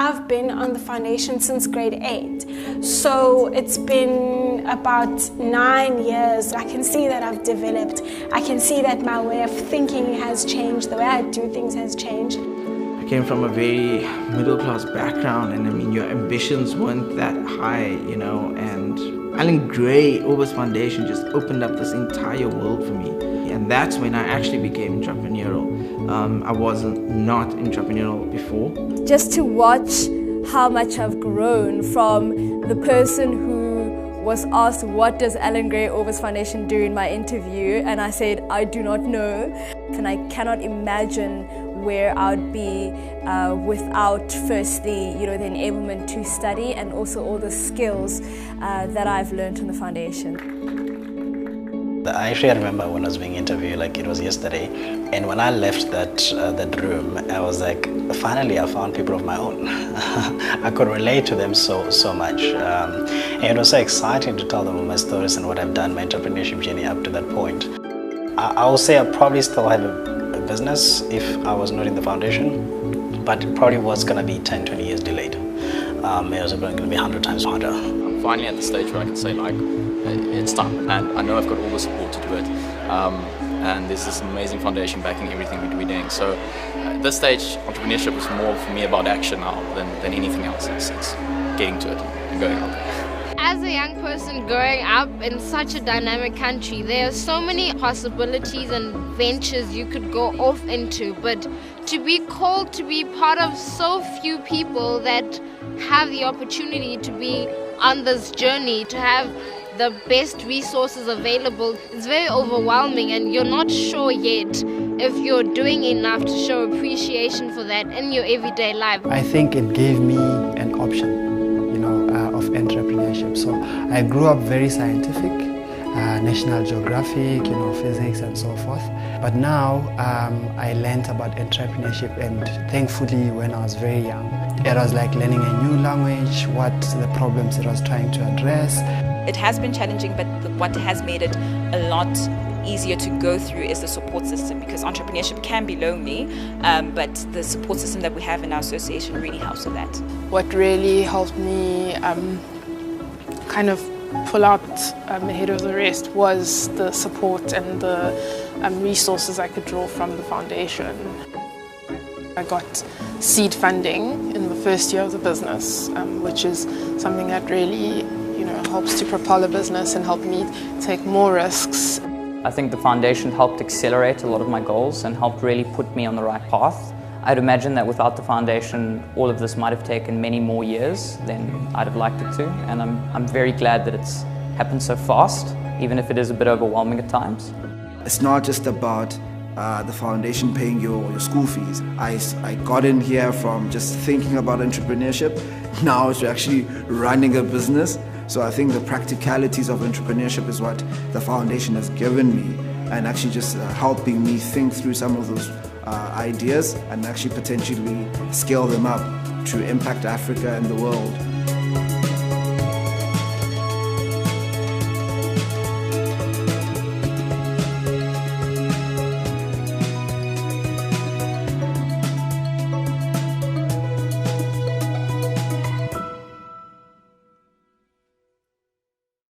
I've been on the foundation since grade 8. So it's been about 9 years. I can see that I've developed. I can see that my way of thinking has changed. The way I do things has changed. I came from a very middle-class background, and I mean, your ambitions weren't that high, you know, and Allan Orbis Foundation just opened up this entire world for me. And that's when I actually became entrepreneurial. I was not entrepreneurial before. Just to watch how much I've grown from the person who was asked, what does Allan Orbis Foundation do in my interview? And I said, I do not know. And I cannot imagine where I would be without firstly, the enablement to study and also all the skills that I've learned in the foundation. I actually remember when I was being interviewed, like it was yesterday, and when I left that room, I was like, finally I found people of my own. I could relate to them so much. And it was so exciting to tell them all my stories and what I've done, my entrepreneurship journey up to that point. I will say I probably still have a business if I was not in the foundation, but it probably was going to be 10, 20 years delayed. It was going to be 100 times harder. I'm finally at the stage where I can say, like, it's time, and I know I've got all the support to do it, and there's this amazing foundation backing everything we're doing. So at this stage, entrepreneurship is more for me about action now than anything else. It's getting to it and going out there. As a young person growing up in such a dynamic country, there are so many possibilities and ventures you could go off into, but to be called to be part of so few people that have the opportunity to be on this journey, to have the best resources available, it's very overwhelming, and you're not sure yet if you're doing enough to show appreciation for that in your everyday life. I think it gave me an option, of entrepreneurship. So I grew up very scientific, National Geographic, physics and so forth. But now I learned about entrepreneurship, and thankfully when I was very young, it was like learning a new language, what the problems it was trying to address. It has been challenging, but what has made it a lot easier to go through is the support system, because entrepreneurship can be lonely, but the support system that we have in our association really helps with that. What really helped me kind of pull out ahead of the rest was the support and the resources I could draw from the foundation. I got seed funding in the first year of the business, which is something that really helps to propel a business and help me take more risks. I think the foundation helped accelerate a lot of my goals and helped really put me on the right path. I'd imagine that without the foundation, all of this might have taken many more years than I'd have liked it to, and I'm very glad that it's happened so fast, even if it is a bit overwhelming at times. It's not just about the foundation paying your school fees. I got in here from just thinking about entrepreneurship, now to actually running a business. So I think the practicalities of entrepreneurship is what the foundation has given me, and actually just helping me think through some of those ideas and actually potentially scale them up to impact Africa and the world.